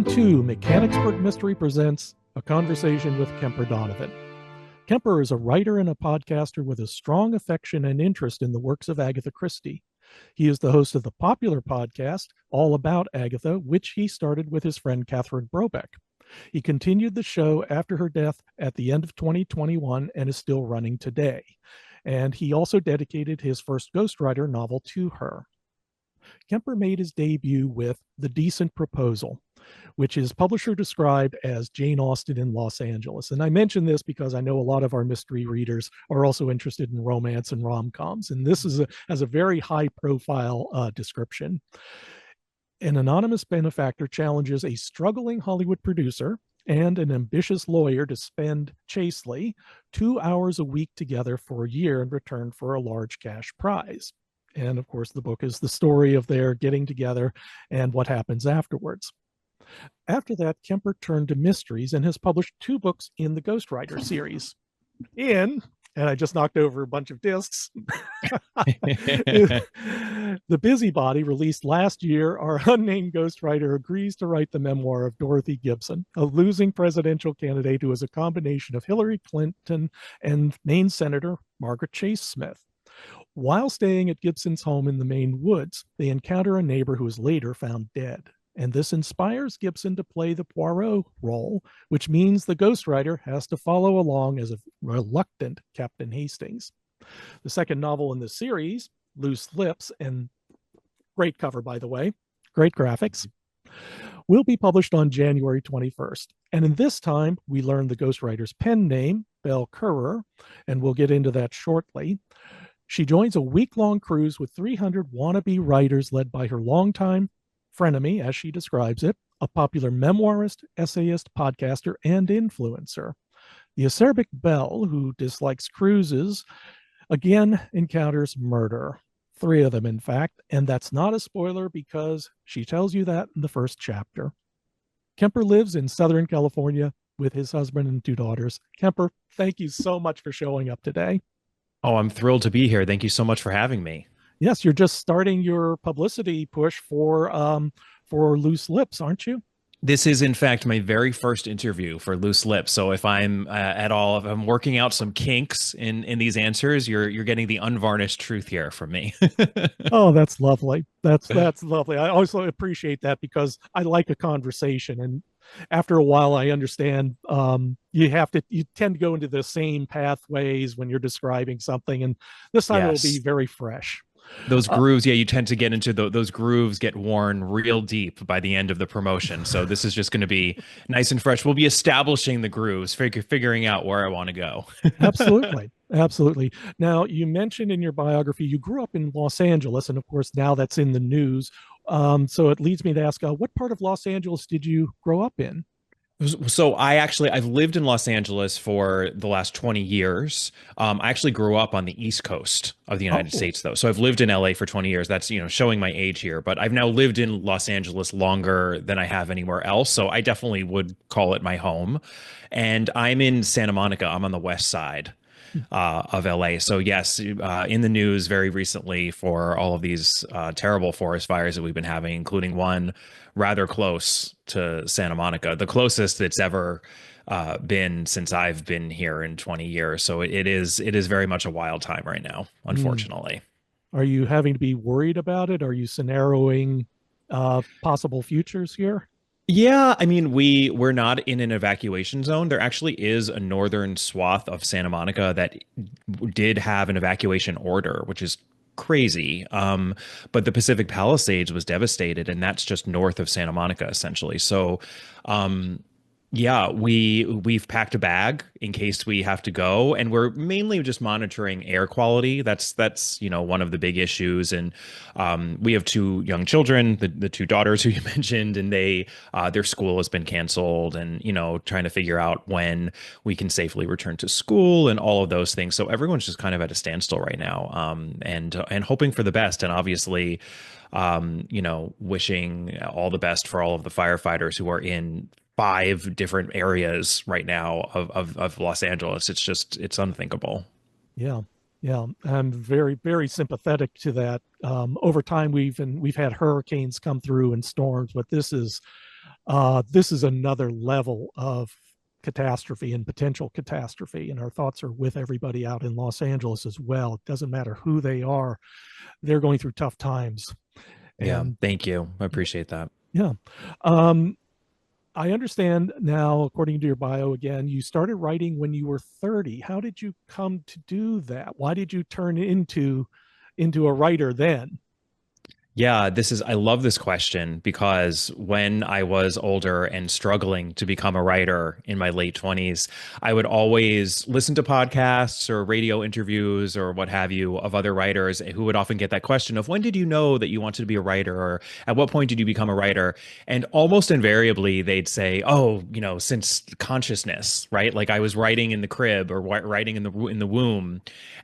Welcome to Mechanicsburg Mystery Presents A Conversation with Kemper Donovan. Kemper is a writer and a podcaster with a strong affection and interest in the works of Agatha Christie. He is the host of the popular podcast, All About Agatha, which he started with his friend Catherine Brobeck. He continued the show after her death at the end of 2021 and is still running today. And he also dedicated his first Ghostwriter novel to her. Kemper made his debut with The Decent Proposal, which his publisher described as Jane Austen in Los Angeles. And I mention this because I know a lot of our mystery readers are also interested in romance and rom-coms. And this has a very high-profile description. An anonymous benefactor challenges a struggling Hollywood producer and an ambitious lawyer to spend chastely 2 hours a week together for a year in return for a large cash prize. And of course, the book is the story of their getting together and what happens afterwards. After that, Kemper turned to mysteries and has published 2 books in the Ghostwriter series. And I just knocked over a bunch of discs. The Busybody, released last year, our unnamed ghostwriter agrees to write the memoir of Dorothy Gibson, a losing presidential candidate who is a combination of Hillary Clinton and Maine Senator Margaret Chase Smith. While staying at Gibson's home in the Maine woods, they encounter a neighbor who is later found dead. And this inspires Gibson to play the Poirot role, which means the ghostwriter has to follow along as a reluctant Captain Hastings. The second novel in the series, Loose Lips, and great cover, by the way, great graphics, will be published on January 21st. And in this time, we learn the ghostwriter's pen name, Belle Currer, and we'll get into that shortly. She joins a week-long cruise with 300 wannabe writers led by her longtime frenemy, as she describes it, a popular memoirist, essayist, podcaster, and influencer. The acerbic Belle, who dislikes cruises, again encounters murder. 3 of them, in fact, and that's not a spoiler because she tells you that in the first chapter. Kemper lives in Southern California with his husband and 2 daughters. Kemper, thank you so much for showing up today. Oh, I'm thrilled to be here. Thank you so much for having me. Yes, you're just starting your publicity push for Loose Lips, aren't you? This is, in fact, my very first interview for Loose Lips. So if I'm if I'm working out some kinks in these answers, you're getting the unvarnished truth here from me. Oh, that's lovely. That's lovely. I also appreciate that because I like a conversation, and after a while, I understand you tend to go into the same pathways when you're describing something, and this time Yes. it'll be very fresh. Those grooves, you tend to get into those grooves get worn real deep by the end of the promotion. So this is just going to be nice and fresh. We'll be establishing the grooves, figuring out where I want to go. Absolutely. Absolutely. Now, you mentioned in your biography, you grew up in Los Angeles, and of course, now that's in the news. So it leads me to ask, what part of Los Angeles did you grow up in? So I've lived in Los Angeles for the last 20 years. I actually grew up on the East Coast of the United States, though. So I've lived in LA for 20 years. That's, showing my age here, but I've now lived in Los Angeles longer than I have anywhere else. So I definitely would call it my home. And I'm in Santa Monica. I'm on the west side of LA. So yes, in the news very recently for all of these terrible forest fires that we've been having, including one rather close to Santa Monica, the closest it's ever been since I've been here in 20 years. So it is very much a wild time right now, unfortunately. Are you having to be worried about it? Are you scenarioing possible futures here? Yeah, I mean, we're not in an evacuation zone. There actually is a northern swath of Santa Monica that did have an evacuation order, which is crazy. But the Pacific Palisades was devastated, and that's just north of Santa Monica, essentially. So, yeah, we've packed a bag in case we have to go, and we're mainly just monitoring air quality. That's one of the big issues. And we have 2 young children, the 2 daughters who you mentioned, and their school has been canceled, and trying to figure out when we can safely return to school and all of those things. So everyone's just kind of at a standstill right now, and hoping for the best, and obviously wishing all the best for all of the firefighters who are in 5 different areas right now of Los Angeles. It's unthinkable. Yeah. I'm very, very sympathetic to that. Over time, we've had hurricanes come through and storms, but this is This is another level of catastrophe and potential catastrophe. And our thoughts are with everybody out in Los Angeles as well. It doesn't matter who they are, they're going through tough times. Yeah, And thank you. I appreciate that. yeah. Um, I understand now, according to your bio again, you started writing when you were 30. How did you come to do that? Why did you turn into a writer then? Yeah, I love this question because when I was older and struggling to become a writer in my late 20s, I would always listen to podcasts or radio interviews or what have you of other writers who would often get that question of when did you know that you wanted to be a writer, or at what point did you become a writer? And almost invariably they'd say, "Oh, since consciousness, right? Like I was writing in the crib or writing in the womb."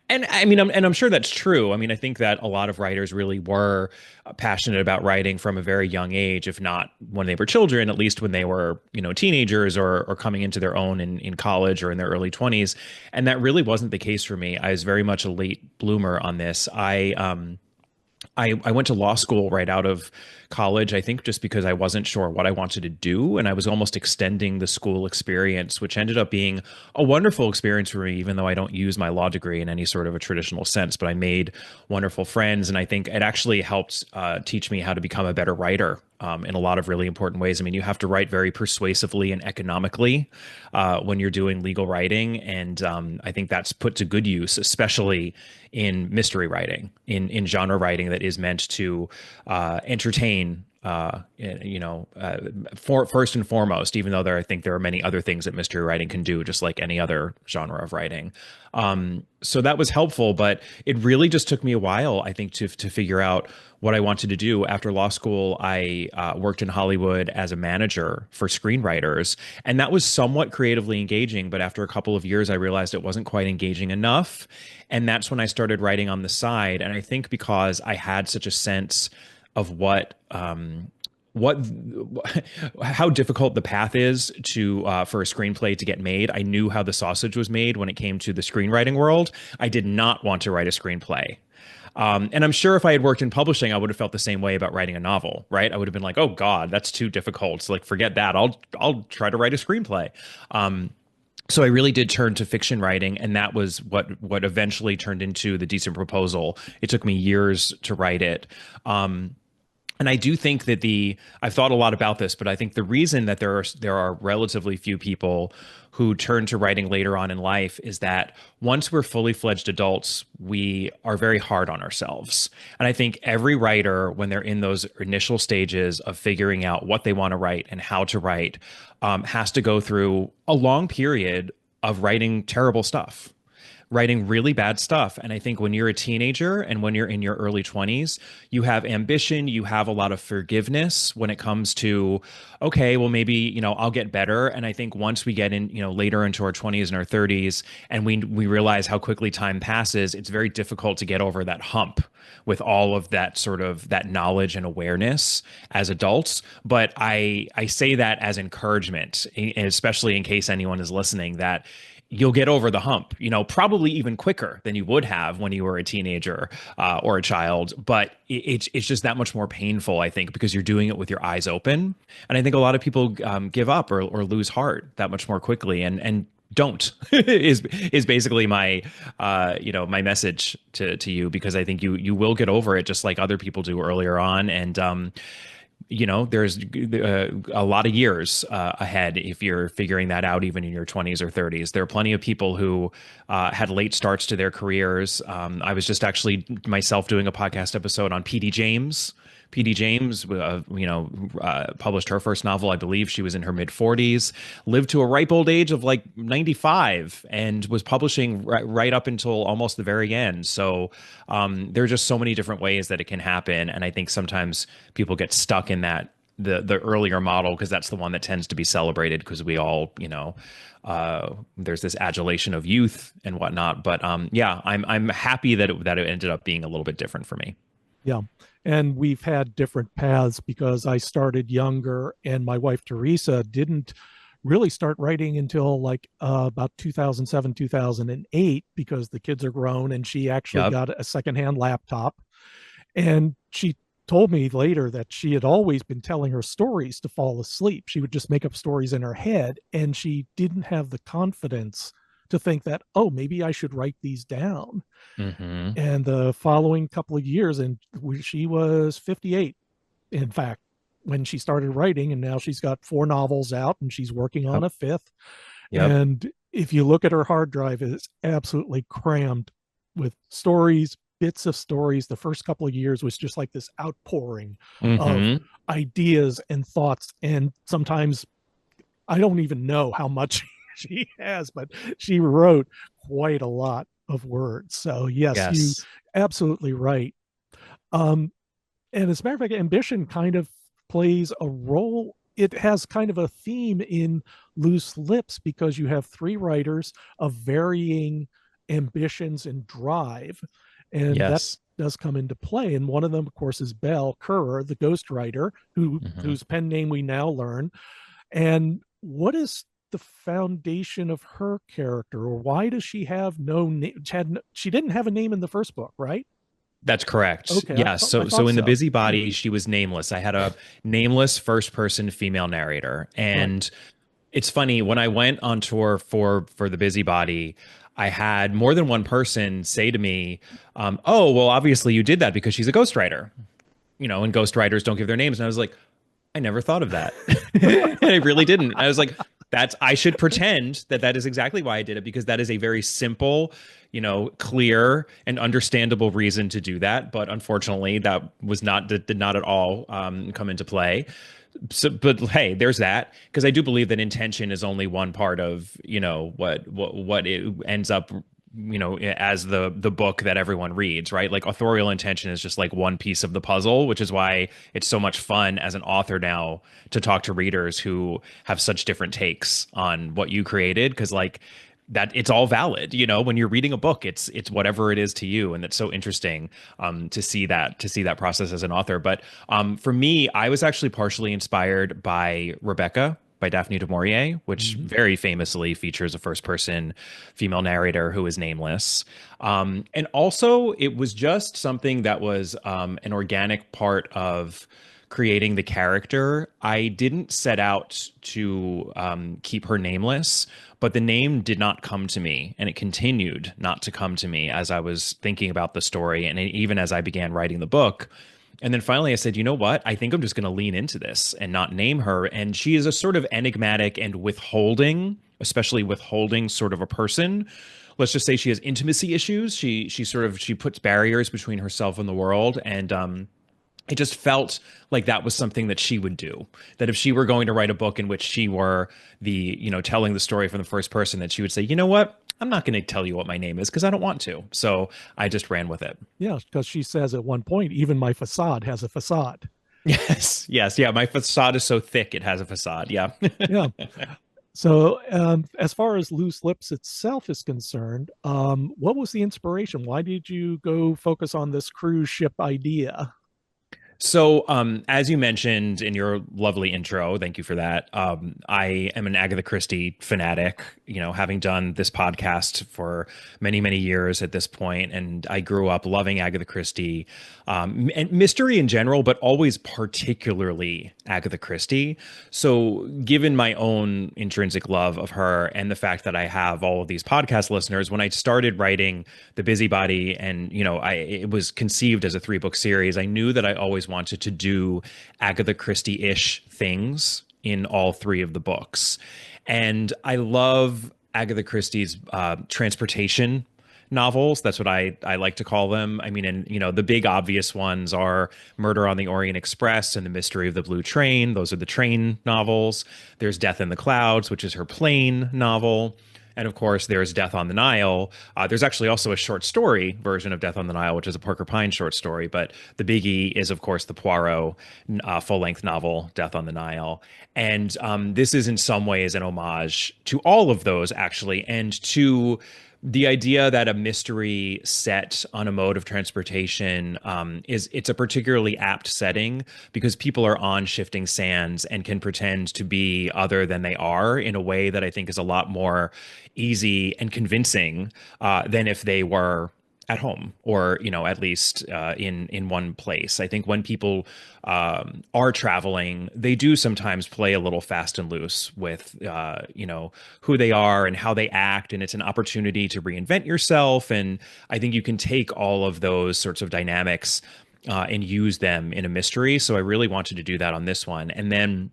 And I mean, I'm sure that's true. I mean, I think that a lot of writers really were passionate about writing from a very young age, if not when they were children, at least when they were, teenagers or coming into their own in college or in their early 20s. And that really wasn't the case for me. I was very much a late bloomer on this. I went to law school right out of college, I think just because I wasn't sure what I wanted to do. And I was almost extending the school experience, which ended up being a wonderful experience for me, even though I don't use my law degree in any sort of a traditional sense. But I made wonderful friends. And I think it actually helped teach me how to become a better writer. In a lot of really important ways. I mean, you have to write very persuasively and economically when you're doing legal writing. And I think that's put to good use, especially in mystery writing, in genre writing that is meant to entertain. For first and foremost, even though I think there are many other things that mystery writing can do, just like any other genre of writing. So that was helpful, but it really just took me a while, I think, to figure out what I wanted to do. After law school, I worked in Hollywood as a manager for screenwriters, and that was somewhat creatively engaging. But after a couple of years, I realized it wasn't quite engaging enough, and that's when I started writing on the side. And I think because I had such a sense of what how difficult the path is to for a screenplay to get made. I knew how the sausage was made when it came to the screenwriting world. I did not want to write a screenplay. And I'm sure if I had worked in publishing, I would have felt the same way about writing a novel, right? I would have been like, "Oh God, that's too difficult. So, like, forget that. I'll try to write a screenplay." So I really did turn to fiction writing, and that was what eventually turned into The Decent Proposal. It took me years to write it. And I do think that I've thought a lot about this, but I think the reason that there are relatively few people who turn to writing later on in life is that once we're fully fledged adults, we are very hard on ourselves. And I think every writer, when they're in those initial stages of figuring out what they want to write and how to write, has to go through a long period of writing terrible stuff, writing really bad stuff. And I think when you're a teenager and when you're in your early 20s, you have ambition, you have a lot of forgiveness when it comes to, okay, well, maybe, I'll get better. And I think once we get in, later into our 20s and our 30s, and we realize how quickly time passes, it's very difficult to get over that hump with all of that sort of that knowledge and awareness as adults. But I say that as encouragement, especially in case anyone is listening, that you'll get over the hump, probably even quicker than you would have when you were a teenager or a child. But it's just that much more painful, I think, because you're doing it with your eyes open. And I think a lot of people give up or lose heart that much more quickly. And don't is basically my my message to you, because I think you will get over it just like other people do earlier on. And there's a lot of years ahead if you're figuring that out, even in your 20s or 30s. There are plenty of people who had late starts to their careers. I was just actually myself doing a podcast episode on PD James. PD James, published her first novel. I believe she was in her mid 40s, lived to a ripe old age of like 95, and was publishing right up until almost the very end. So there are just so many different ways that it can happen. And I think sometimes people get stuck in the earlier model because that's the one that tends to be celebrated because we all, there's this adulation of youth and whatnot. But yeah, I'm happy that it ended up being a little bit different for me. Yeah. And we've had different paths because I started younger and my wife, Teresa, didn't really start writing until like about 2007, 2008, because the kids are grown and she actually Yep. got a secondhand laptop. And she told me later that she had always been telling her stories to fall asleep. She would just make up stories in her head, and she didn't have the confidence to think that, oh, maybe I should write these down. Hmm. And the following couple of years, and she was 58, in fact, when she started writing, and now she's got 4 novels out and she's working on Yep. a fifth. Yep. And if you look at her hard drive, it's absolutely crammed with stories, bits of stories. The first couple of years was just like this outpouring of Hmm. ideas and thoughts. And sometimes I don't even know how much she has, but she wrote quite a lot of words. So, yes, you Yes. absolutely right. Um, and as a matter of fact, ambition kind of plays a role. It has kind of a theme in Loose Lips because you have 3 writers of varying ambitions and drive, and that Yes. does come into play. And one of them, of course, is Belle Currer, the ghostwriter, Hmm. whose pen name we now learn. And what is the foundation of her character, or why does she have no name? She didn't have a name in the first book, right? That's correct. Okay, Yeah. I So thought in the so. Busybody, she was nameless. I had a nameless first person female narrator. Right. And it's funny, when I went on tour for the Busybody, I had more than one person say to me, "Oh, well, obviously you did that because she's a ghostwriter, and ghostwriters don't give their names." And I was like, I never thought of that. And I really didn't. I was like, I should pretend that that is exactly why I did it, because that is a very simple, clear and understandable reason to do that. But unfortunately, that was not, did not at all come into play. So, but hey, there's that, because I do believe that intention is only one part of, what it ends up, as the book that everyone reads, right? Like authorial intention is just like one piece of the puzzle, which is why it's so much fun as an author now to talk to readers who have such different takes on what you created, because like that it's all valid, when you're reading a book, it's whatever it is to you. And it's so interesting to see that process as an author. But for me, I was actually partially inspired by Rebecca by Daphne du Maurier, which Mhm. very famously features a first person female narrator who is nameless. And also, it was just something that was an organic part of creating the character. I didn't set out to keep her nameless, but the name did not come to me, and it continued not to come to me as I was thinking about the story, and even as I began writing the book. And then finally I said, you know what? I think I'm just going to lean into this and not name her. And she is a sort of enigmatic and withholding, especially withholding sort of a person. Let's just say she has intimacy issues. She puts barriers between herself and the world. And it just felt like that was something that she would do. That if she were going to write a book in which she were telling the story from the first person, that she would say, you know what? I'm not going to tell you what my name is because I don't want to. So I just ran with it. Yeah, because she says at one point, even my facade has a facade. Yes, yes, yeah. My facade is so thick it has a facade. Yeah. Yeah. So, as far as Loose Lips itself is concerned, what was the inspiration? Why did you go focus on this cruise ship idea? So, as you mentioned in your lovely intro, thank you for that. I am an Agatha Christie fanatic, having done this podcast for many, many years at this point, and I grew up loving Agatha Christie, and mystery in general, but always particularly Agatha Christie. So, given my own intrinsic love of her and the fact that I have all of these podcast listeners, when I started writing The Busybody, and it was conceived as a 3-book series, I knew that I always wanted to do Agatha Christie-ish things in all 3 of the books. And I love Agatha Christie's transportation novels. That's what I like to call them. I mean, and the big obvious ones are Murder on the Orient Express and The Mystery of the Blue Train. Those are the train novels. There's Death in the Clouds, which is her plane novel. And of course, there's Death on the Nile. There's actually also a short story version of Death on the Nile, which is a Parker Pyne short story. But the biggie is, of course, the Poirot full length novel, Death on the Nile. And this is in some ways an homage to all of those, actually, and to the idea that a mystery set on a mode of transportation it's a particularly apt setting because people are on shifting sands and can pretend to be other than they are in a way that I think is a lot more easy and convincing than if they were at home, or at least in one place. I think when people are traveling, they do sometimes play a little fast and loose with who they are and how they act, and it's an opportunity to reinvent yourself. And I think you can take all of those sorts of dynamics and use them in a mystery. So I really wanted to do that on this one. And then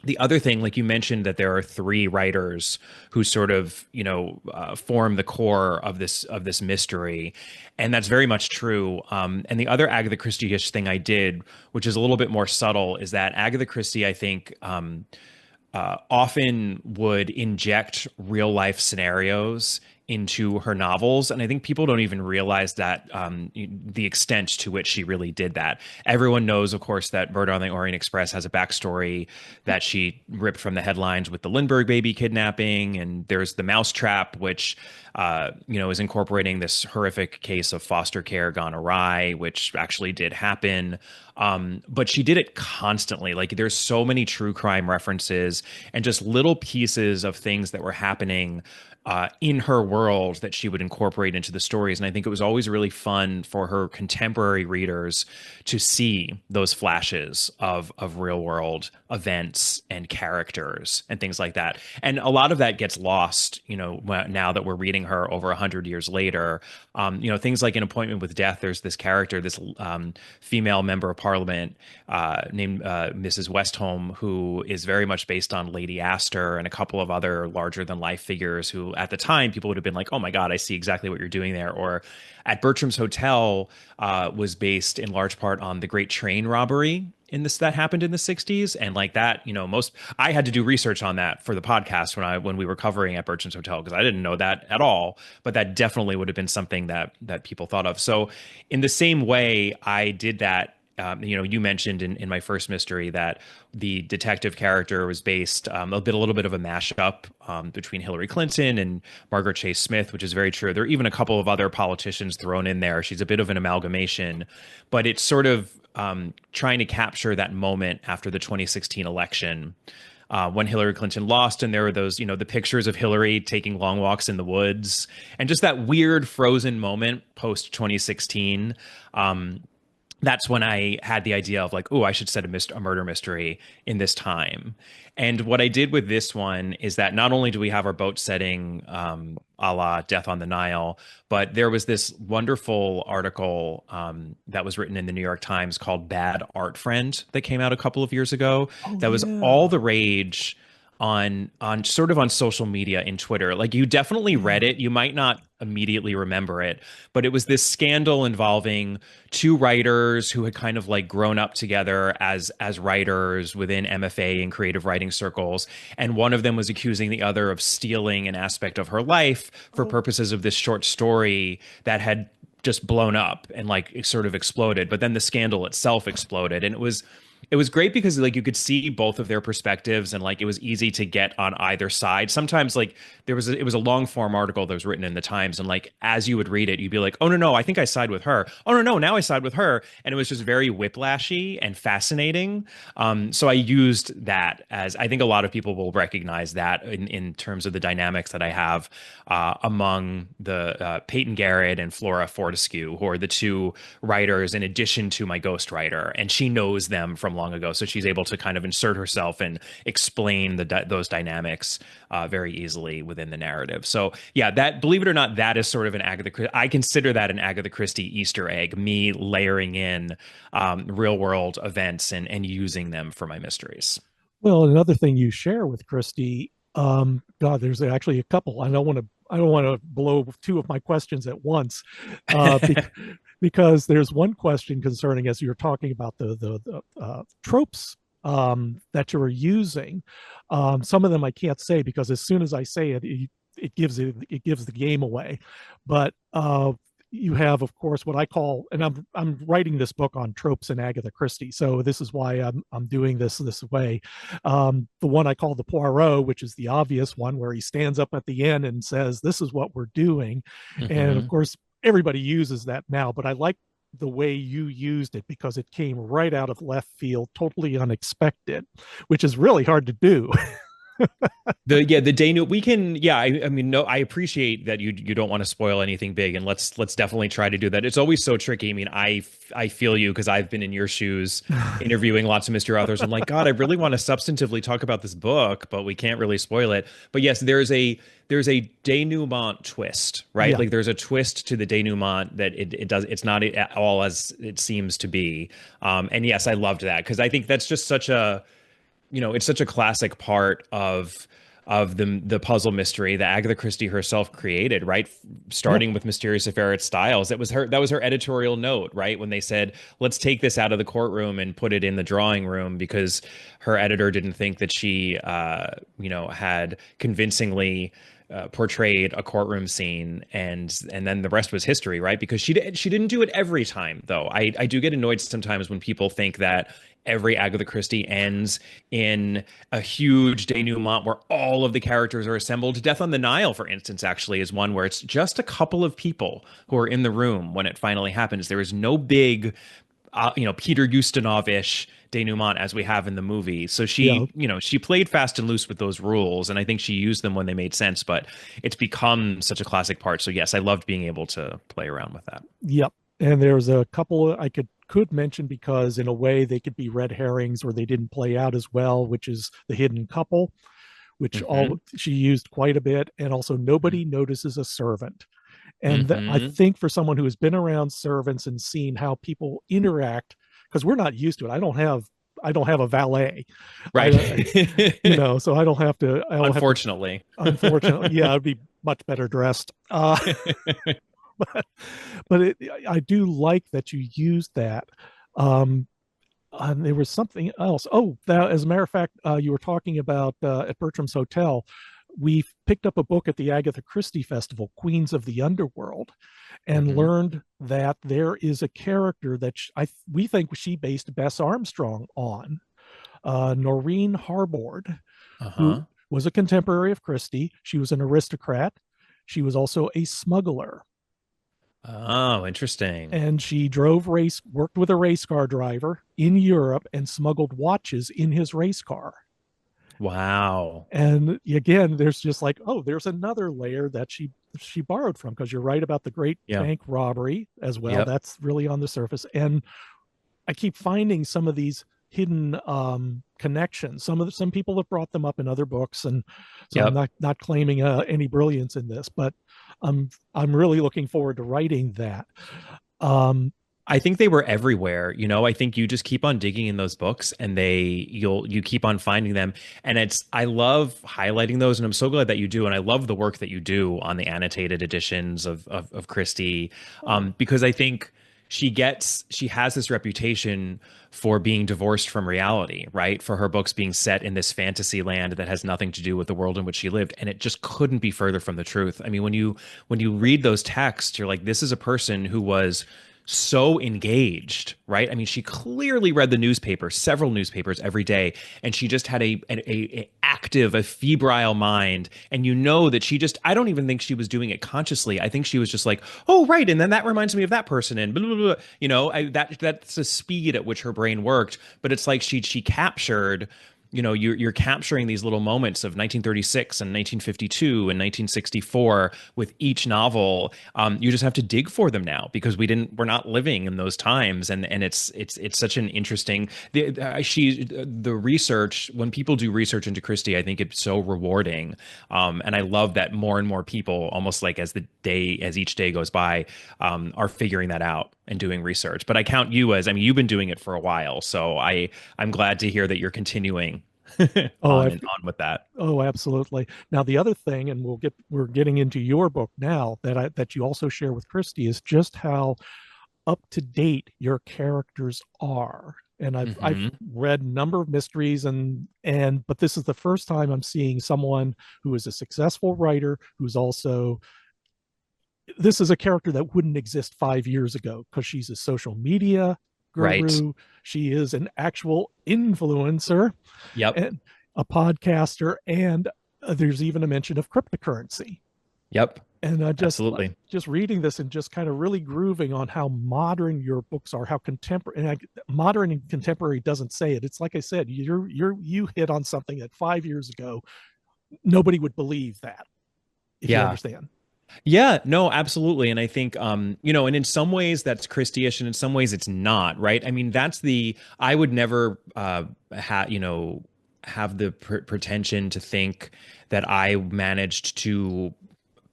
the other thing, like you mentioned, that there are three writers who sort of, form the core of this mystery, and that's very much true. And the other Agatha Christie-ish thing I did, which is a little bit more subtle, is that Agatha Christie, I think, often would inject real life scenarios into her novels. And I think people don't even realize that the extent to which she really did that. Everyone knows, of course, that Murder on the Orient Express has a backstory that she ripped from the headlines with the Lindbergh baby kidnapping. And there's The Mousetrap, which, is incorporating this horrific case of foster care gone awry, which actually did happen. But she did it constantly. Like, there's so many true crime references and just little pieces of things that were happening in her world that she would incorporate into the stories. And I think it was always really fun for her contemporary readers to see those flashes of real world events and characters and things like that. And a lot of that gets lost, now that we're reading her over 100 years later. Things like in Appointment with Death, there's this character, this female member of parliament named Mrs. Westholme, who is very much based on Lady Astor and a couple of other larger than life figures who at the time people would have been like, oh my God, I see exactly what you're doing there. Or at Bertram's Hotel was based in large part on the Great Train Robbery that happened in the 60s. And like that, I had to do research on that for the podcast when we were covering At Bertram's Hotel, because I didn't know that at all, but that definitely would have been something that people thought of. So in the same way I did that, you mentioned in my first mystery that the detective character was based a little bit of a mashup between Hillary Clinton and Margaret Chase Smith, which is very true. There are even a couple of other politicians thrown in there. She's a bit of an amalgamation, but it's sort of trying to capture that moment after the 2016 election. When Hillary Clinton lost, and there were those, the pictures of Hillary taking long walks in the woods, and just that weird frozen moment post 2016. That's when I had the idea of like, oh, I should set a murder mystery in this time. And what I did with this one is that not only do we have our boat setting a la Death on the Nile, but there was this wonderful article that was written in the New York Times called Bad Art Friend that came out a couple of years ago. Oh, That was yeah. all the rage on sort of on social media in Twitter. Like, you definitely read Yeah. it. You might not immediately remember it, but it was this scandal involving two writers who had kind of like grown up together as writers within MFA and creative writing circles, and one of them was accusing the other of stealing an aspect of her life for Oh, purposes of this short story that had just blown up and like it sort of exploded. But then the scandal itself exploded, and it was great because like you could see both of their perspectives, and like it was easy to get on either side. Sometimes like it was a long form article that was written in the Times, and like as you would read it, you'd be like, oh no, I think I side with her. Oh no, now I side with her. And it was just very whiplashy and fascinating. So I used that, as I think a lot of people will recognize that in terms of the dynamics that I have among the Peyton Garrett and Flora Fortescue, who are the two writers in addition to my ghostwriter, and she knows them from long ago, so she's able to kind of insert herself and explain those dynamics very easily within the narrative. So yeah, that, believe it or not, that is sort of an I consider that an Agatha Christie Easter egg, me layering in real world events and using them for my mysteries. well, another thing you share with Christie, God, there's actually a couple. I don't want to blow two of my questions at once, uh, bec- because there's one question concerning, as you're talking about the tropes that you're using. Some of them I can't say because as soon as I say it, it gives the game away. But you have, of course, what I call, and I'm writing this book on tropes in Agatha Christie, so this is why I'm doing this way. The one I call the Poirot, which is the obvious one, where he stands up at the end and says, "This is what we're doing," and of Hmm. course, everybody uses that now. But I like the way you used it because it came right out of left field, totally unexpected, which is really hard to do. The day new we can I mean no I appreciate that you don't want to spoil anything big, and let's definitely try to do that. It's always so tricky. I mean, I feel you because I've been in your shoes interviewing lots of mystery authors. I'm like, God, I really want to substantively talk about this book, but we can't really spoil it. But yes, there's a denouement twist, right? Yeah, Like there's a twist to the denouement that it's not at all as it seems to be. And yes, I loved that because I think that's just such a it's such a classic part of the puzzle mystery that Agatha Christie herself created, right? yeah, Starting with Mysterious Affair at Styles. That was her editorial note, right? When they said, let's take this out of the courtroom and put it in the drawing room because her editor didn't think that she had convincingly portrayed a courtroom scene, and then the rest was history, right? Because she didn't do it every time, though. I do get annoyed sometimes when people think that every Agatha Christie ends in a huge denouement where all of the characters are assembled. Death on the Nile, for instance, actually is one where it's just a couple of people who are in the room when it finally happens. There is no big Peter Ustinov-ish denouement as we have in the movie. So yeah. she played fast and loose with those rules, and I think she used them when they made sense, but it's become such a classic part. So yes, I loved being able to play around with that. Yep. And there's a couple I could mention because in a way they could be red herrings or they didn't play out as well, which is the hidden couple, which Hmm. all she used quite a bit, and also nobody notices a servant. And I Hmm. think for someone who has been around servants and seen how people interact, because we're not used to it. I don't have a valet. I Right. don't, so I don't have to. I don't have to. Unfortunately. Unfortunately, yeah, I'd be much better dressed. But I do like that you used that. Um, and there was something else. Oh, that, as a matter of fact, you were talking about at Bertram's Hotel. We picked up a book at the Agatha Christie Festival, Queens of the Underworld, and Hmm. learned that there is a character that we think she based Bess Armstrong on, Noreen Harbord, who Uh-huh. was a contemporary of Christie. She was an aristocrat. She was also a smuggler, Oh, interesting. and she worked with a race car driver in Europe and smuggled watches in his race car. Wow. And again, there's just like, oh, there's another layer that she borrowed from, because you're right about the great Yeah. bank robbery as well. Yep. That's really on the surface. And I keep finding some of these hidden connections. Some people have brought them up in other books, and so I'm Yep. not claiming any brilliance in this, but I'm really looking forward to writing that. Um, I think they were everywhere. I think you just keep on digging in those books and you keep on finding them. And I love highlighting those, and I'm so glad that you do. And I love the work that you do on the annotated editions of Christie. Because I think she has this reputation for being divorced from reality, right? For her books being set in this fantasy land that has nothing to do with the world in which she lived. And it just couldn't be further from the truth. I mean, when you read those texts, you're like, this is a person who was so engaged, right? I mean, she clearly read the newspaper, several newspapers every day, and she just had a active, a febrile mind. And that she just, I don't even think she was doing it consciously. I think she was just like, oh, right, and then that reminds me of that person, and blah, blah, blah. That's the speed at which her brain worked. But it's like she captured you're capturing these little moments of 1936 and 1952 and 1964 with each novel. You just have to dig for them now because we're not living in those times, and it's such an interesting the research. When people do research into Christie, I think it's so rewarding, and I love that more and more people, almost like as each day goes by, are figuring that out and doing research. But I count you as, I mean, you've been doing it for a while, so I'm glad to hear that you're continuing oh, on I've and on with that. Oh, absolutely. Now, the other thing, and we're getting into your book now, that you also share with Christie, is just how up to date your characters are. And I've Hmm. read a number of mysteries, but this is the first time I'm seeing someone who is a successful writer who's also, this is a character that wouldn't exist 5 years ago, because she's a social media Right. guru. She is an actual influencer Yep. and a podcaster, and there's even a mention of cryptocurrency. Yep. And Absolutely. just reading this and just kind of really grooving on how modern your books are, how contemporary. And modern and contemporary doesn't say it. It's like I said, you hit on something that 5 years ago nobody would believe that, if you Yeah. understand. Yeah, no, absolutely. And I think, and in some ways that's Christie-ish and in some ways it's not, right? I mean, I would never, have the pretension to think that I managed to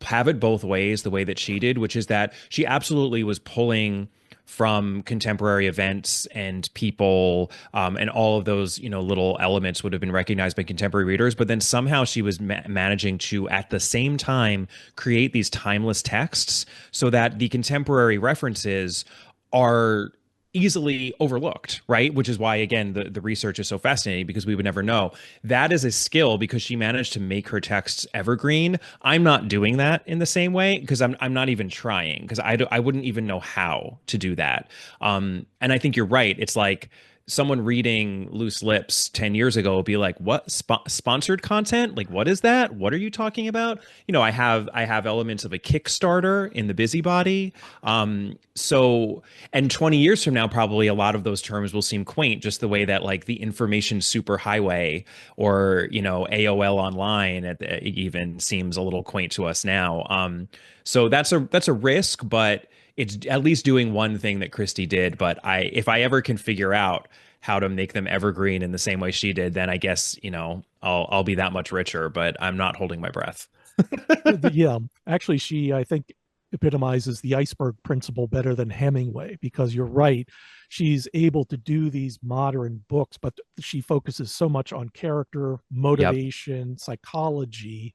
have it both ways the way that she did, which is that she absolutely was pulling from contemporary events and people, and all of those little elements would have been recognized by contemporary readers, but then somehow she was managing to at the same time create these timeless texts so that the contemporary references are easily overlooked, right? Which is why, again, the research is so fascinating because we would never know. That is a skill because she managed to make her texts evergreen. I'm not doing that in the same way because I'm not even trying because I wouldn't even know how to do that. And I think you're right. It's like someone reading Loose Lips 10 years ago will be like, what sponsored content? Like, what is that? What are you talking about? I have elements of a Kickstarter in the busybody. So, and 20 years from now, probably a lot of those terms will seem quaint, just the way that like the information superhighway or, AOL online even seems a little quaint to us now. So that's a risk, but it's at least doing one thing that Christie did. But if I ever can figure out how to make them evergreen in the same way she did, then I guess, I'll be that much richer, but I'm not holding my breath. Yeah, actually, she, I think, epitomizes the iceberg principle better than Hemingway, because you're right. She's able to do these modern books, but she focuses so much on character, Yep. motivation, psychology,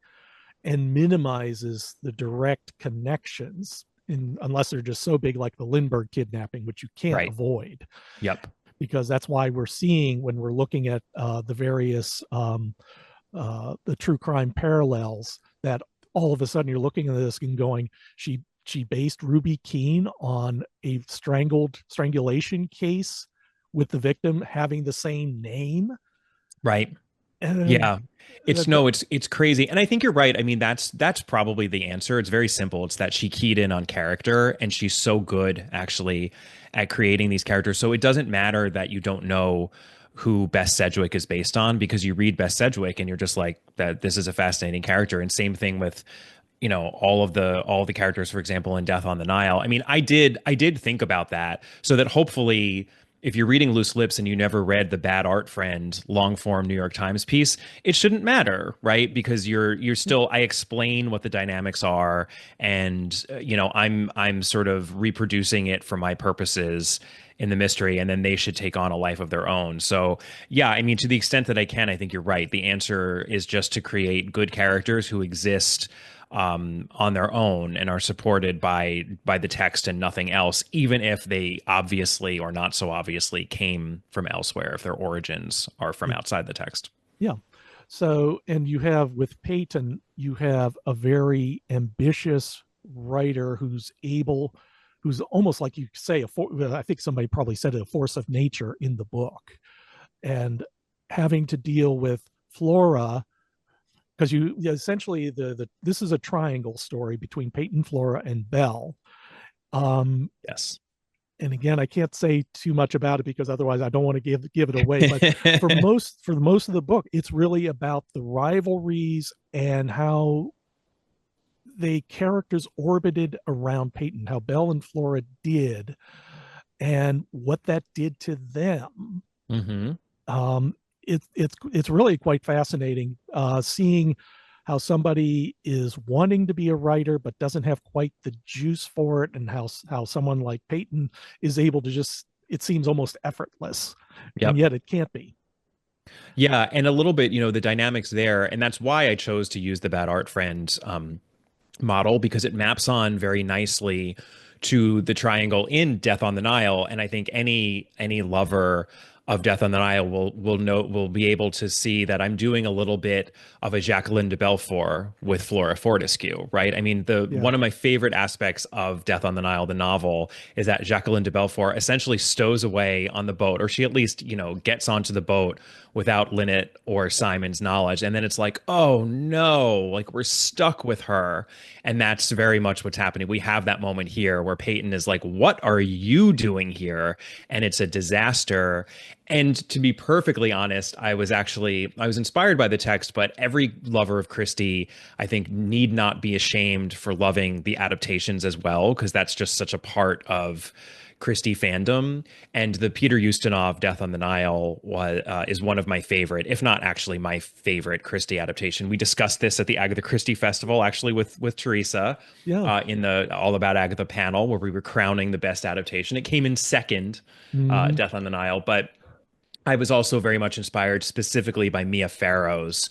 and minimizes the direct connections unless they're just so big, like the Lindbergh kidnapping, which you can't Right. avoid, Yep. because that's why we're seeing, when we're looking at the various the true crime parallels, that all of a sudden you're looking at this and going, she based Ruby Keene on a strangulation case with the victim having the same name. Right. And Yeah. It's that, no, it's crazy. And I think you're right. I mean, that's probably the answer. It's very simple. It's that she keyed in on character and she's so good actually at creating these characters. So it doesn't matter that you don't know who Bess Sedgwick is based on because you read Bess Sedgwick and you're just like that this is a fascinating character. And same thing with all the characters, for example, in Death on the Nile. I mean, I did think about that so that hopefully if you're reading Loose Lips and you never read the Bad Art Friend long form New York Times piece, it shouldn't matter, right? Because you're still I explain what the dynamics are, and I'm sort of reproducing it for my purposes in the mystery, and then they should take on a life of their own. So yeah, I mean, to the extent that I can, I think you're right. The answer is just to create good characters who exist on their own and are supported by the text and nothing else, even if they obviously or not so obviously came from elsewhere, if their origins are from outside the text. yeah. So, and you have with Peyton, you have a very ambitious writer who's almost like you say, I think somebody probably said it, a force of nature in the book, and having to deal with Flora, because you essentially this is a triangle story between Peyton, Flora, and Belle. Um, Yes. and again, I can't say too much about it because otherwise I don't want to give it away. But for most of the book, it's really about the rivalries and how the characters orbited around Peyton, how Belle and Flora did, and what that did to them. Hmm. Um, it's really quite fascinating seeing how somebody is wanting to be a writer but doesn't have quite the juice for it, and how someone like Peyton is able to just, it seems almost effortless, and Yep. yet it can't be. Yeah, and a little bit, the dynamics there, and that's why I chose to use the Bad Art Friend model because it maps on very nicely to the triangle in Death on the Nile, and I think any lover of Death on the Nile will be able to see that I'm doing a little bit of a Jacqueline de Belfort with Flora Fortescue, right? I mean, the Yeah. one of my favorite aspects of Death on the Nile, the novel, is that Jacqueline de Belfort essentially stows away on the boat, or she at least, gets onto the boat without Lynette or Simon's knowledge. And then it's like, oh no, like we're stuck with her. And that's very much what's happening. We have that moment here where Peyton is like, what are you doing here? And it's a disaster. And to be perfectly honest, I was inspired by the text, but every lover of Christie, I think, need not be ashamed for loving the adaptations as well, because that's just such a part of Christie fandom. And the Peter Ustinov Death on the Nile is one of my favorite, if not actually my favorite Christie adaptation. We discussed this at the Agatha Christie Festival, actually with Teresa, Yeah. in the All About Agatha panel, where we were crowning the best adaptation. It came in second, Hmm. Death on the Nile, but I was also very much inspired specifically by Mia Farrow's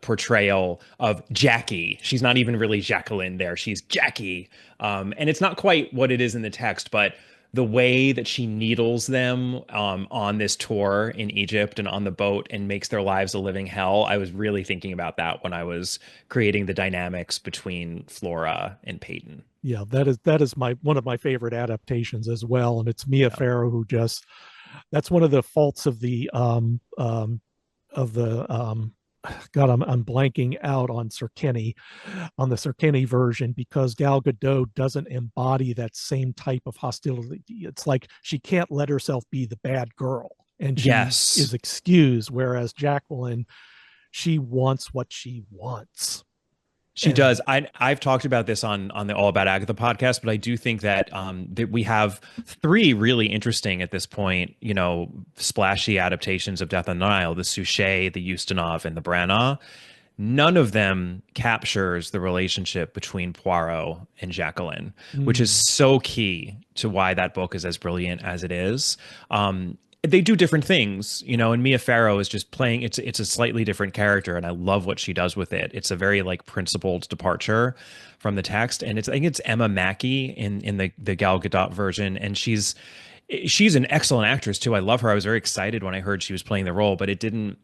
portrayal of Jackie. She's not even really Jacqueline there. She's Jackie. And it's not quite what it is in the text, but the way that she needles them on this tour in Egypt and on the boat and makes their lives a living hell. I was really thinking about that when I was creating the dynamics between Flora and Peyton. Yeah, that is my one of my favorite adaptations as well, and it's Mia Yeah. Farrow who just that's one of the faults of the God, I'm blanking out on Sir Kenny, on the Sir Kenny version, because Gal Gadot doesn't embody that same type of hostility. It's like she can't let herself be the bad girl, and she is Yes. excused, whereas Jacqueline, she wants what she wants. She And does. I've talked about this on the All About Agatha podcast, but I do think that that we have three really interesting at this point, splashy adaptations of Death on the Nile: the Suchet, the Ustinov, and the Branagh. None of them captures the relationship between Poirot and Jacqueline, which is mm, so key to why that book is as brilliant as it is. They do different things, and Mia Farrow is just playing, it's a slightly different character, and I love what she does with it. It's a very like principled departure from the text. And I think it's Emma Mackey in the Gal Gadot version, and she's an excellent actress too. I love her. I was very excited when I heard she was playing the role, but it didn't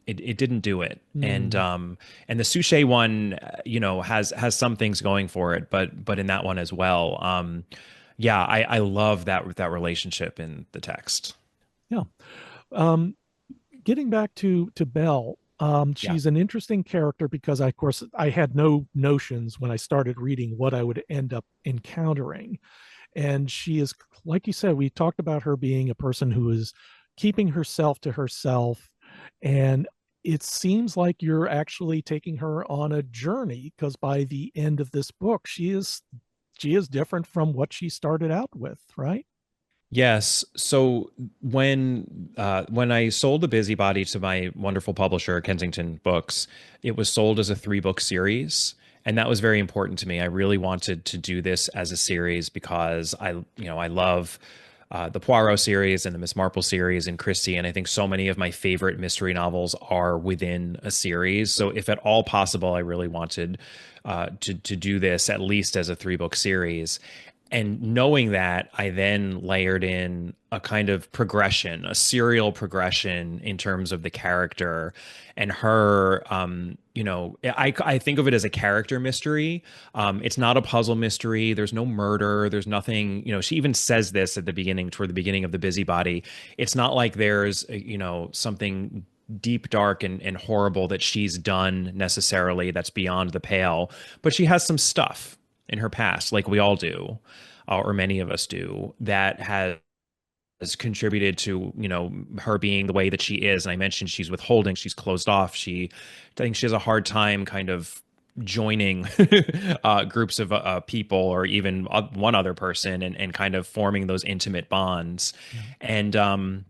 do it. mm, And the Suchet one, has some things going for it, but in that one as well. Yeah, I love that relationship in the text. yeah. Um, Getting back to Belle, Yeah. she's an interesting character because, of course, I had no notions when I started reading what I would end up encountering. And she is, like you said, we talked about her being a person who is keeping herself to herself. And it seems like you're actually taking her on a journey, because by the end of this book, she is different from what she started out with, right? Yes. So when I sold The Busybody to my wonderful publisher, Kensington Books, it was sold as a three-book series. And that was very important to me. I really wanted to do this as a series because I love the Poirot series and the Miss Marple series and Christie. And I think so many of my favorite mystery novels are within a series. So if at all possible, I really wanted to do this at least as a three-book series. And knowing that, I then layered in a kind of progression, a serial progression in terms of the character and her. I think of it as a character mystery. It's not a puzzle mystery. There's no murder. There's nothing. She even says this at the beginning, toward the beginning of The Busybody. It's not like there's something deep, dark, and horrible that she's done necessarily that's beyond the pale, but she has some stuff in her past, like we all do, or many of us do, that has contributed to her being the way that she is. And I mentioned she's withholding, she's closed off. I think she has a hard time kind of joining groups of people, or even one other person, and kind of forming those intimate bonds. Yeah. And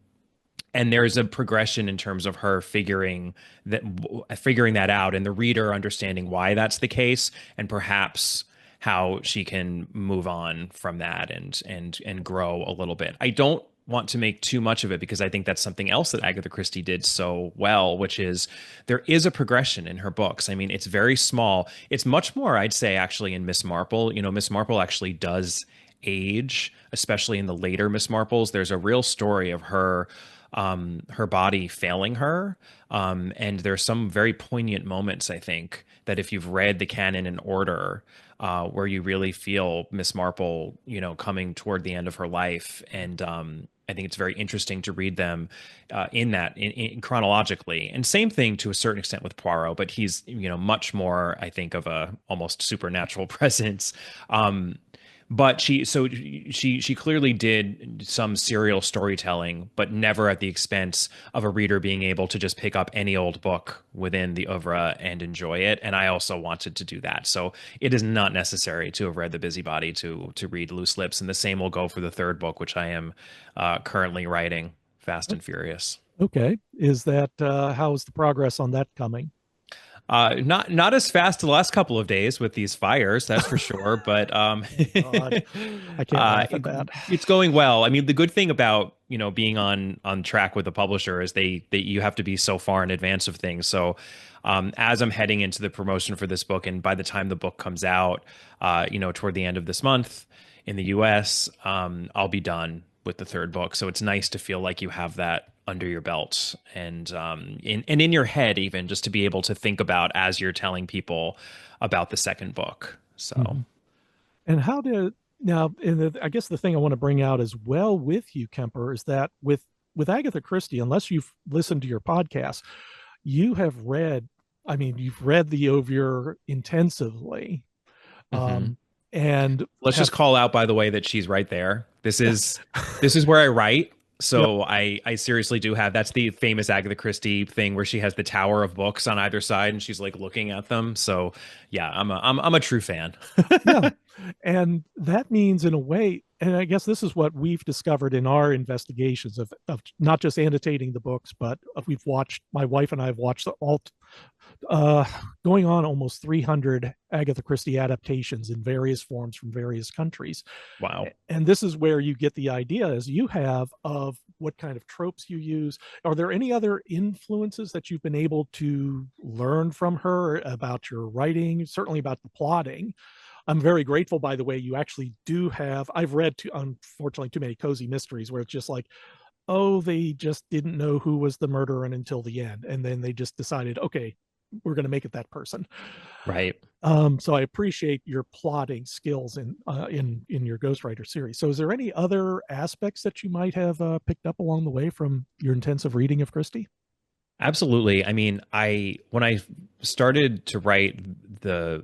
and there's a progression in terms of her figuring that out, and the reader understanding why that's the case, and perhaps how she can move on from that and grow a little bit. I don't want to make too much of it, because I think that's something else that Agatha Christie did so well, which is there is a progression in her books. I mean, it's very small. It's much more, I'd say, actually, in Miss Marple. Miss Marple actually does age, especially in the later Miss Marples. There's a real story of her body failing her. And there's some very poignant moments, I think, that if you've read the canon in order, where you really feel Miss Marple, coming toward the end of her life. And I think it's very interesting to read them in chronologically. And same thing to a certain extent with Poirot, but he's, much more, I think, of a almost supernatural presence. but she clearly did some serial storytelling, but never at the expense of a reader being able to just pick up any old book within the oeuvre and enjoy it. And I also wanted to do that. So it is not necessary to have read The Busybody to read Loose Lips, and the same will go for the third book, which I am currently writing, Fast and Furious. Okay. Is that how's the progress on that coming? Not as fast the last couple of days with these fires, that's for sure. But Oh God, I can't laugh at that. it's going well. I mean, the good thing about being on track with the publisher is they you have to be so far in advance of things. So as I'm heading into the promotion for this book, and by the time the book comes out, toward the end of this month in the U.S., I'll be done with the third book. So it's nice to feel like you have that under your belt and in your head, even just to be able to think about as you're telling people about the second book. So Mhm. And how did now? And I guess the thing I want to bring out as well with you, Kemper, is that with Agatha Christie, unless you've listened to your podcast, you have read. I mean, you've read the Ovier intensively, mhm. um, and Let's just have call out, by the way, that she's right there. This is where I write. yep, So I seriously do have, that's the famous Agatha Christie thing where she has the tower of books on either side and she's like looking at them. So yeah, I'm a true fan. yeah, and that means in a way, and I guess this is what we've discovered in our investigations of not just annotating the books, but we've watched. My wife and I have watched all uh, going on almost 300 Agatha Christie adaptations in various forms from various countries. Wow. And this is where you get the idea as you have of what kind of tropes you use. Are there any other influences that you've been able to learn from her about your writing, certainly about the plotting? I'm very grateful, by the way, you actually do have. I've read, unfortunately, too many cozy mysteries where it's just like, oh, they just didn't know who was the murderer until the end. And then they just decided, okay, we're going to make it that person. Right. So I appreciate your plotting skills in your Ghostwriter series. So is there any other aspects that you might have picked up along the way from your intensive reading of Christie? Absolutely. I mean, when I started to write the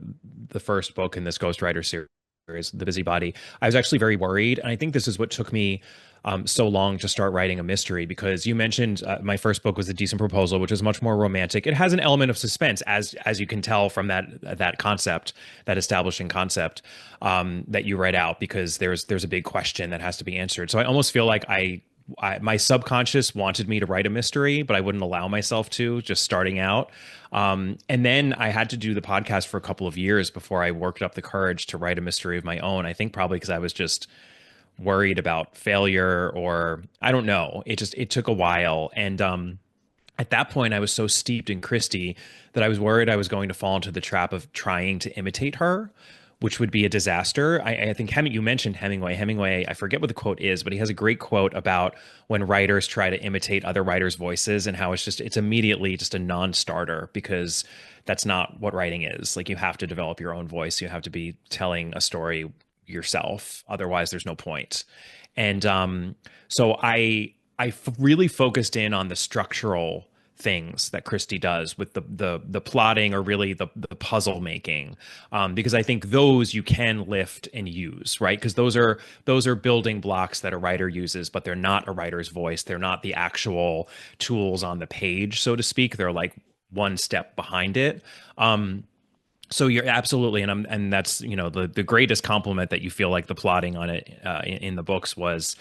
the first book in this Ghostwriter series, The Busybody, I was actually very worried, and I think this is what took me so long to start writing a mystery. Because you mentioned my first book was A Decent Proposal, which is much more romantic. It has an element of suspense, as you can tell from that concept, that establishing concept that you read out, because there's a big question that has to be answered. So I almost feel like my subconscious wanted me to write a mystery, but I wouldn't allow myself to, just starting out. And then I had to do the podcast for a couple of years before I worked up the courage to write a mystery of my own. I think probably because I was just worried about failure, or I don't know. It took a while. And at that point, I was so steeped in Christie that I was worried I was going to fall into the trap of trying to imitate her, which would be a disaster. I think you mentioned Hemingway. Hemingway, I forget what the quote is, but he has a great quote about when writers try to imitate other writers' voices, and how it's immediately just a non-starter, because that's not what writing is. Like, you have to develop your own voice. You have to be telling a story yourself. Otherwise, there's no point. And so really focused in on the structural things that Christie does with the plotting, or really the puzzle making, because I think those you can lift and use, right? Because those are building blocks that a writer uses, but they're not a writer's voice. They're not the actual tools on the page, so to speak. They're like one step behind it. So you're absolutely, and that's the greatest compliment, that you feel like the plotting on it in the books was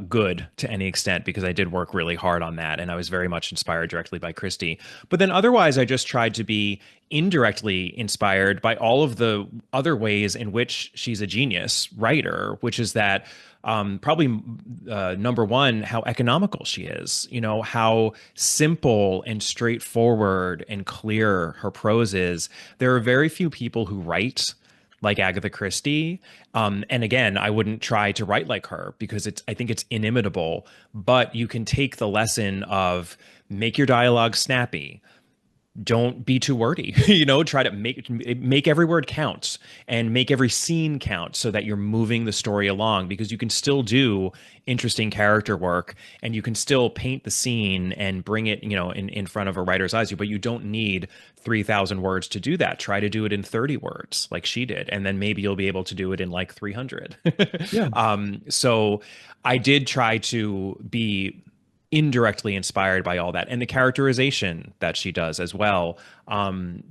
good to any extent, because I did work really hard on that, and I was very much inspired directly by Christie. But then otherwise, I just tried to be indirectly inspired by all of the other ways in which she's a genius writer, which is that probably number one, how economical she is, how simple and straightforward and clear her prose is. There are very few people who write like Agatha Christie. And again, I wouldn't try to write like her, because I think it's inimitable, but you can take the lesson of make your dialogue snappy, don't be too wordy. Try to make every word count and make every scene count so that you're moving the story along, because you can still do interesting character work and you can still paint the scene and bring it, in front of a writer's eyes, but you don't need 3,000 words to do that. Try to do it in 30 words like she did, and then maybe you'll be able to do it in like 300. Yeah. So I did try to be indirectly inspired by all that, and the characterization that she does as well,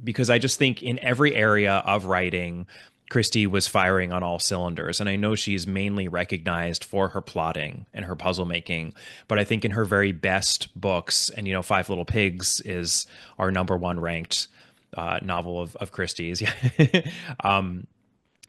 because I just think in every area of writing, Christie was firing on all cylinders. And I know she's mainly recognized for her plotting and her puzzle making, but I think in her very best books, and Five Little Pigs is our number one ranked novel of Christie's.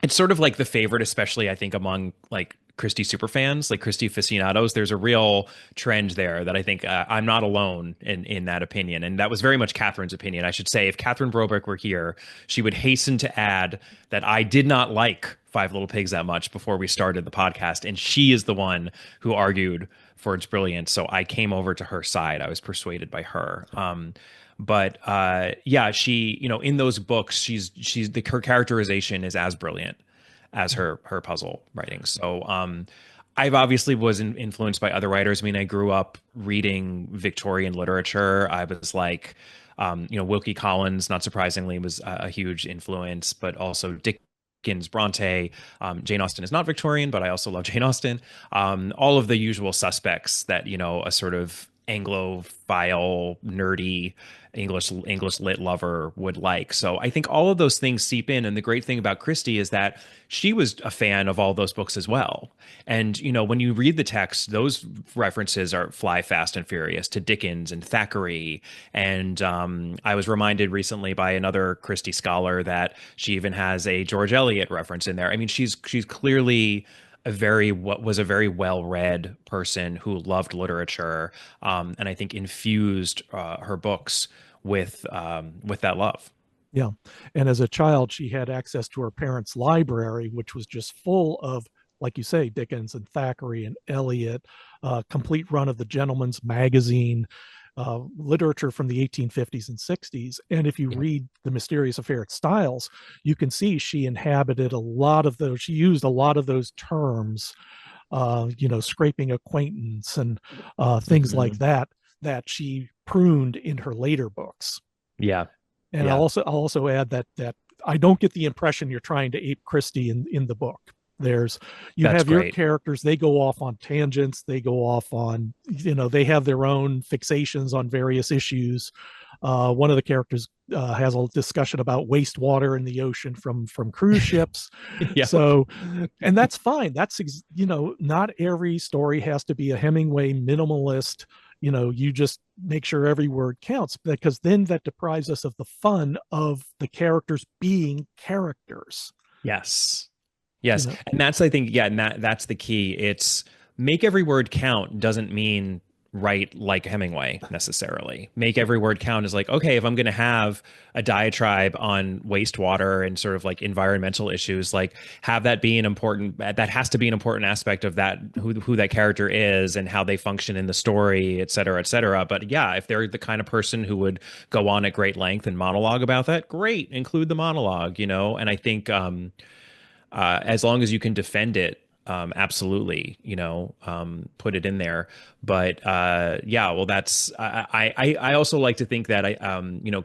It's sort of like the favorite, especially I think among like Christie superfans, like Christie aficionados. There's a real trend there that I think I'm not alone in that opinion, and that was very much Catherine's opinion. I should say, if Catherine Brobeck were here, she would hasten to add that I did not like Five Little Pigs that much before we started the podcast, and she is the one who argued for its brilliance. So I came over to her side. I was persuaded by her. But yeah, she, in those books, her characterization is as brilliant as her puzzle writing. So I've obviously was influenced by other writers. I mean, I grew up reading Victorian literature. I was like, Wilkie Collins, not surprisingly, was a huge influence, but also Dickens, Bronte, Jane Austen is not Victorian, but I also love Jane Austen. All of the usual suspects that, a sort of Anglophile, nerdy English lit lover would like. So I think all of those things seep in. And the great thing about Christie is that she was a fan of all those books as well. And when you read the text, those references are fly fast and furious to Dickens and Thackeray. And I was reminded recently by another Christie scholar that she even has a George Eliot reference in there. I mean, she's clearly was a very well-read person who loved literature, and I think infused her books with that love. Yeah. And as a child, she had access to her parents' library, which was just full of, like you say, Dickens and Thackeray and Eliot, complete run of the Gentleman's Magazine, literature from the 1850s and 60s. And if you read The Mysterious Affair at Styles, you can see she inhabited a lot of those, she used a lot of those terms, scraping acquaintance and things like that, that she pruned in her later books. Yeah. And yeah. I'll also add that I don't get the impression you're trying to ape Christie in the book. That's have your characters, they go off on tangents, they go off on, they have their own fixations on various issues. One of the characters has a discussion about wastewater in the ocean from cruise ships. Yeah. So, and that's fine. That's, not every story has to be a Hemingway minimalist. You just make sure every word counts, because then that deprives us of the fun of the characters being characters. Yes. Yes. And that's, I think, and that's the key. It's make every word count doesn't mean write like Hemingway necessarily. Make every word count is like, okay, if I'm going to have a diatribe on wastewater and sort of like environmental issues, like have that be that has to be an important aspect of that, who that character is and how they function in the story, et cetera, et cetera. But yeah, if they're the kind of person who would go on at great length and monologue about that, great, include the monologue, and I think, as long as you can defend it, absolutely, put it in there. But yeah, well, that's I also like to think that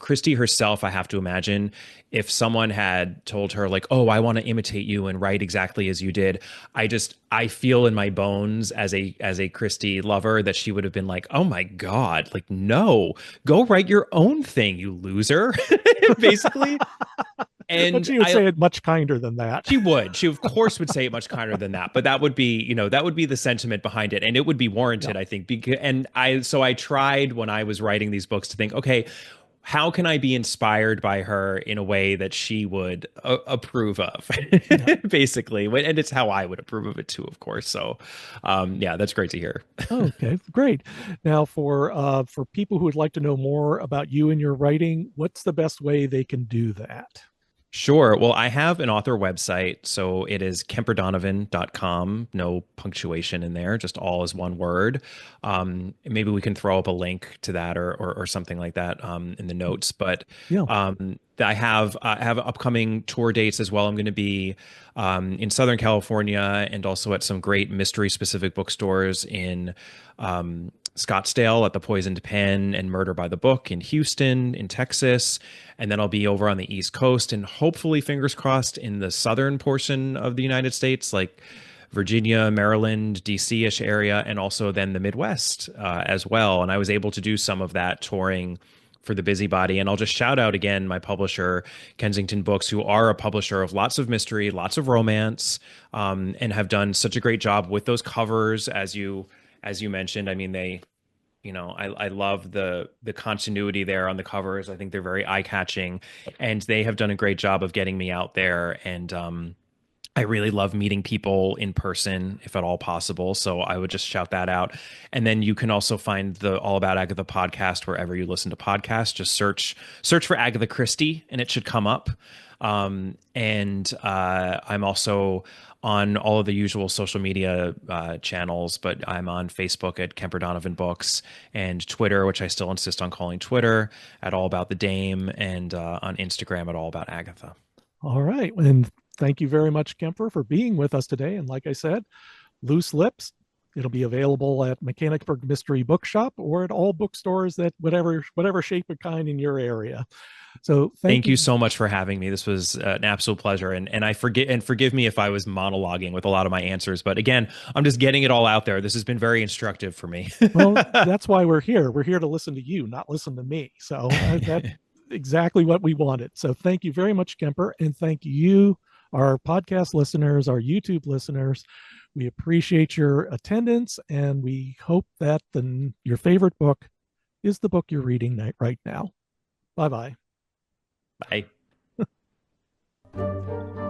Christie herself, I have to imagine, if someone had told her like, oh, I want to imitate you and write exactly as you did, I feel in my bones as a Christie lover that she would have been like, oh my God, like, no, go write your own thing, you loser, basically. And but she would say it much kinder than that. She would. She, of course, would say it much kinder than that. But that would be, that would be the sentiment behind it. And it would be warranted, I think. So I tried when I was writing these books to think, okay, how can I be inspired by her in a way that she would approve of, basically? And it's how I would approve of it, too, of course. So, yeah, that's great to hear. Okay, great. Now, for people who would like to know more about you and your writing, what's the best way they can do that? Sure. Well, I have an author website, so it is kemperdonovan.com. No punctuation in there, just all is one word. Maybe we can throw up a link to that or something like that in the notes. But Yeah. I have upcoming tour dates as well. I'm going to be in Southern California and also at some great mystery specific bookstores in Scottsdale at the Poisoned Pen and Murder by the Book in Houston, in Texas. And then I'll be over on the East Coast and hopefully, fingers crossed, in the southern portion of the United States, like Virginia, Maryland, DC-ish area, and also then the Midwest as well. And I was able to do some of that touring for the Busybody. And I'll just shout out again my publisher, Kensington Books, who are a publisher of lots of mystery, lots of romance, and have done such a great job with those covers, as you mentioned. I mean, I love the continuity there on the covers. I think they're very eye-catching, and they have done a great job of getting me out there. And I really love meeting people in person, if at all possible. So I would just shout that out. And then you can also find the All About Agatha podcast wherever you listen to podcasts. Just search for Agatha Christie, and it should come up. And I'm also on all of the usual social media channels, but I'm on Facebook at Kemper Donovan Books, and Twitter, which I still insist on calling Twitter, at All About the Dame, and on Instagram at All About Agatha. All right. And thank you very much, Kemper, for being with us today. And like I said, Loose Lips, it'll be available at Mechanicsburg Mystery Bookshop or at all bookstores that whatever shape or kind in your area. So Thank you so much for having me. This was an absolute pleasure. And forgive me if I was monologuing with a lot of my answers. But again, I'm just getting it all out there. This has been very instructive for me. Well, that's why we're here. We're here to listen to you, not listen to me. So that's exactly what we wanted. So thank you very much, Kemper. And thank you, our podcast listeners, our YouTube listeners. We appreciate your attendance, and we hope that your favorite book is the book you're reading right now. Bye-bye. Bye. The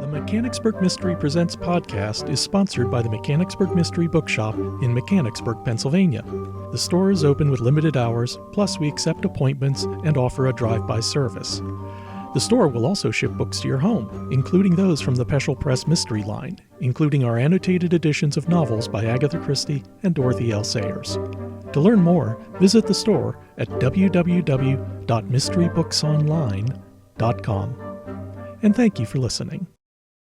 Mechanicsburg Mystery Presents podcast is sponsored by the Mechanicsburg Mystery Bookshop in Mechanicsburg, Pennsylvania. The store is open with limited hours, plus we accept appointments and offer a drive-by service. The store will also ship books to your home, including those from the Peschel Press Mystery line, including our annotated editions of novels by Agatha Christie and Dorothy L. Sayers. To learn more, visit the store at www.mysterybooksonline.com. And thank you for listening.